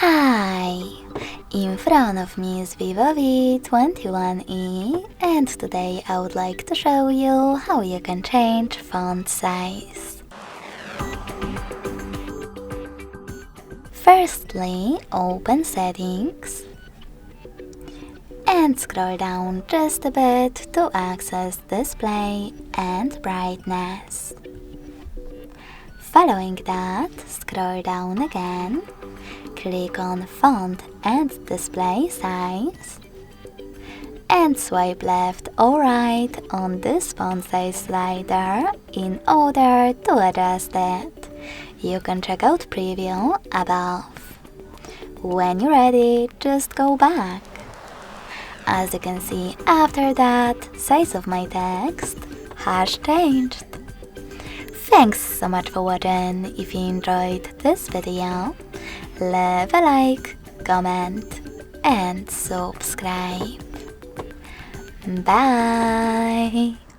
Hi! In front of me is Vivo V21e, and today I would like to show you how you can change font size. Firstly, open Settings and scroll down just a bit to access Display and Brightness. Following that, scroll down again, click on Font and Display Size, and swipe left or right on this font size slider in order to adjust it. You can check out preview above. When you're ready, just go back. As you can see, after that, size of my text has changed. Thanks so much for watching. If you enjoyed this video, leave a like, comment and subscribe. Bye!